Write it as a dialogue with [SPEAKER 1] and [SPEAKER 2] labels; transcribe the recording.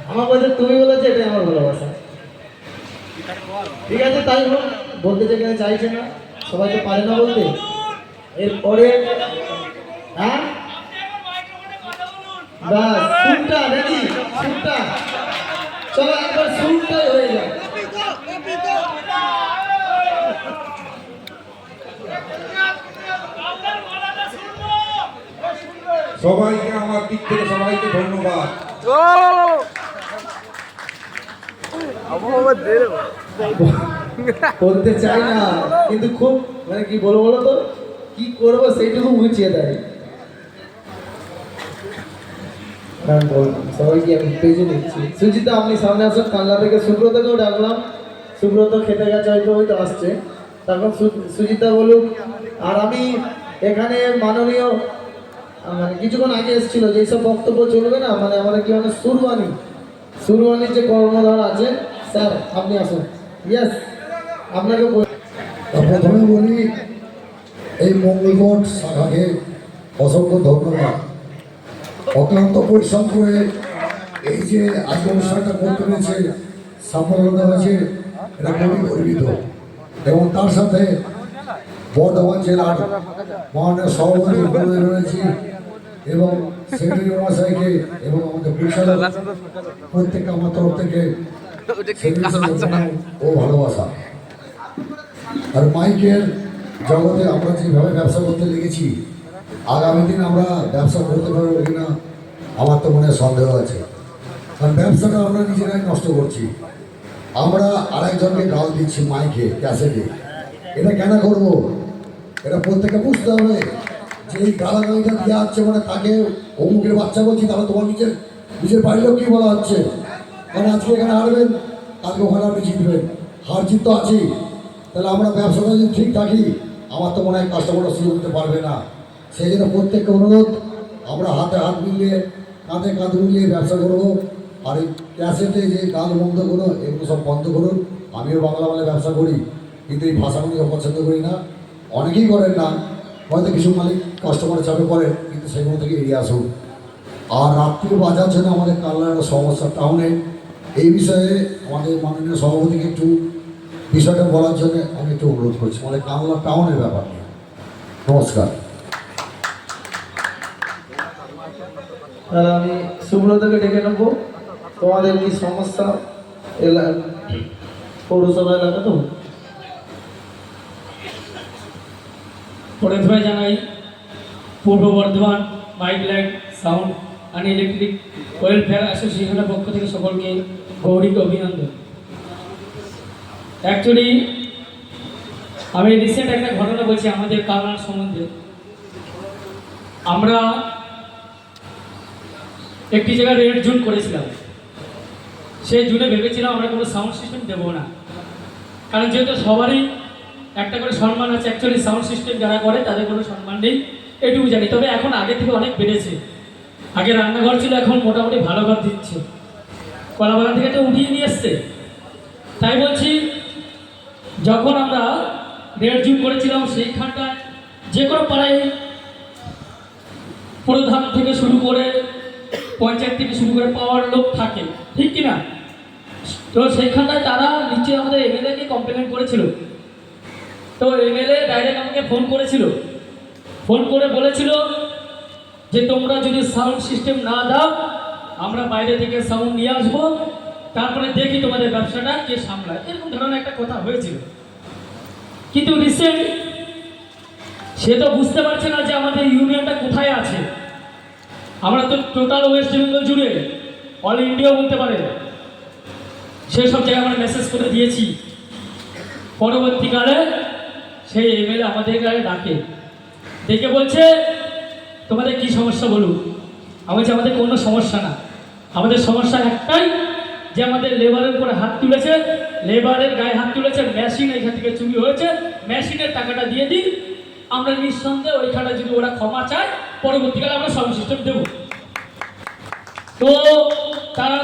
[SPEAKER 1] আমার বলছে তুমি বলেছে এটাই আমার ভালোবাসা। ঠিক আছে, তাই হোক, বলতে যেখানে চাইছে না, সবাই তো পারে না বলতে। এরপরে হ্যাঁ বাস সুরটা নাকি সুরটা, চলো একবার সুরটাই হয়ে যায়।
[SPEAKER 2] সবাইকে আমার দিক থেকে সবাইকে ধন্যবাদ।
[SPEAKER 1] বলতে চাই না কিন্তু খুব মানে কি বলবো বলো তো, কি করবো সেইটুকু বুঝিয়ে দেয়। সবাইকে আমি পেজে নিচ্ছি। সুজিতা আপনি সামনে আসুন, কান্না থেকে সুব্রতকেও ডাকলাম। সুব্রত খেতে গেছে, হয়তো আসছে। তখন সুজিতা বলুক। আর আমি এখানে মাননীয় মানে কিছুক্ষণ আগে এসেছিল, যেসব বক্তব্য চলবে না, মানে আমাদের কি মানে সুরওয়ানির যে কর্মধার আছে, স্যার আপনি আসুন। ইয়েস, আপনাকে
[SPEAKER 3] প্রথমে বলি এই মঙ্গলকোট শাখাকে অসংখ্য ধন্যবাদ। অক্লান্ত পরিশ্রম করে এই যে আজকে অনুষ্ঠানটা করতে পেরেছে, সাফল্যতা হয়েছে, এটা খুবই গর্বিত। এবং তার সাথে বর্ধমান জেলার মাননীয় সভাপতি রয়েছি এবং সেক্রেটারি মহাশয়কে এবং আমাদের পরিচালক প্রত্যেককে আমার তরফ থেকে ও ভালোবাসা। আর মাইকের জগতে আমরা যেভাবে ব্যবসা করতে লেগেছি, আগামী দিন আমরা ব্যবসা করতে পারবো কিনা আমার তো মনে সন্দেহ আছে। কারণ ব্যবসাটা আমরা নিজেরাই নষ্ট করছি। আমরা আরেকজনকে গাল দিচ্ছি মাইকে, ক্যাসেটে। এটা কেন করবো? এটা প্রত্যেকে বুঝতে হবে যে এই গালাগালিটা দেওয়া হচ্ছে মানে তাকে অমুকের বাচ্চা বলছি, তাহলে তোমার নিজের বাড়ির লোক কি বলা হচ্ছে? কারণ আজকে এখানে হারবেন, আজকে ওখানে আপনি জিতবেন, হার জিত তো আছেই। তাহলে আমরা ব্যবসাটা যদি ঠিক থাকি, আমার তো মনে হয় কাস্টমাররা সুযোগ দিতে পারবে না। সেই জন্য প্রত্যেককে অনুরোধ, আমরা হাতে হাত মিলিয়ে, কাঁধে কাঁধ মিলিয়ে ব্যবসা করবো। আর এই ক্যাসেটে যে গান বন্ধ করো, এগুলো সব বন্ধ করুন। আমিও বাংলা বলে ব্যবসা করি, কিন্তু এই ভাষাগুলিকে পছন্দ করি না। অনেকেই করেন না, হয়তো কিছু মালিক কাস্টমারের চাপে করেন, কিন্তু সেগুলো থেকে এড়িয়ে আসুন। আর রাত্রি বাজার জন্য আমাদের কালনার সমস্যা টাউনে, এই বিষয়ে আমাদের মাননীয় সভাপতিকে একটু বিষয়টা বলার জন্য আমি একটু অনুরোধ করছি, আমাদের কালনা টাউনের ব্যাপার নিয়ে। নমস্কার।
[SPEAKER 1] আমি সুব্রতকে ডেকে নেবো। তোমাদের কি সমস্যা পৌরসভা এলাকা তো?
[SPEAKER 4] প্রথমে জানাই Purba Bardhaman mike light sound and electric welfare অ্যাসোসিয়েশনের পক্ষ থেকে সকলকে গৌরীকে অভিনন্দন। অ্যাকচুয়ালি আমি রিসেন্ট একটা ঘটনা বলছি আমাদের কালনার সম্বন্ধে। আমরা একটি জায়গায় রেড জোন করেছিলাম। সেই জোনে ভেবেছিলাম আমরা কোনো সাউন্ড সিস্টেম দেবো না, কারণ যেহেতু সবারই একটা করে সম্মান আছে। অ্যাকচুয়ালি সাউন্ড সিস্টেম যারা করে তাদের কোনো সম্মান নেই, এটুকু জানি। তবে এখন আগে থেকে অনেক বেড়েছে। আগে রান্নাঘর ছিল, এখন মোটামুটি ভালো ঘর দিচ্ছে। কলাবাগান থেকে তো উঠিয়ে নিয়ে এসছে। তাই বলছি, যখন আমরা রেড জোন করেছিলাম সেইখানটায় যে কোনো পাড়ায় প্রধান থেকে শুরু করে পঞ্চায়েত থেকে শুরু করে পাওয়ার লোক থাকে, ঠিক কিনা? তো সেইখানটায় তারা নিচে আমাদের এমএলএকে কমপ্লেন করেছিল। তো এমএলএ ডাইরেক্ট আমাকে ফোন করেছিল, ফোন করে বলেছিল যে তোমরা যদি সাউন্ড সিস্টেম না দাও, আমরা বাইরে থেকে সাউন্ড নিয়ে আসবো, তারপরে দেখি তোমাদের ব্যবসাটা কে সামলায়। এরকম ধরনের একটা কথা হয়েছিল। কিন্তু রিসেন্ট সে তো বুঝতে পারছে না যে আমাদের ইউনিয়নটা কোথায় আছে। আমরা তো টোটাল ওয়েস্ট বেঙ্গল জুড়ে, অল ইন্ডিয়াও বলতে পারে, সেসব জায়গায় আমরা মেসেজ করে দিয়েছি। পরবর্তীকালে সেই এমএলএ আমাদের গায়ে ডাকে, ডেকে বলছে তোমাদের কি সমস্যা বলুন। আমি বলছি আমাদের কোনো সমস্যা না, আমাদের সমস্যা একটাই যে আমাদের লেবারের উপরে হাত তুলেছে, লেবারের গায়ে হাত তুলেছে, মেশিন এখান থেকে চুরি হয়েছে, মেশিনের টাকাটা দিয়ে দিন। আমরা নিঃসন্দেহে ওইখানে যদি ওরা ক্ষমা চায়, পরবর্তীকালে আমরা সাউন্ড সিস্টেম দেবো। তো তারা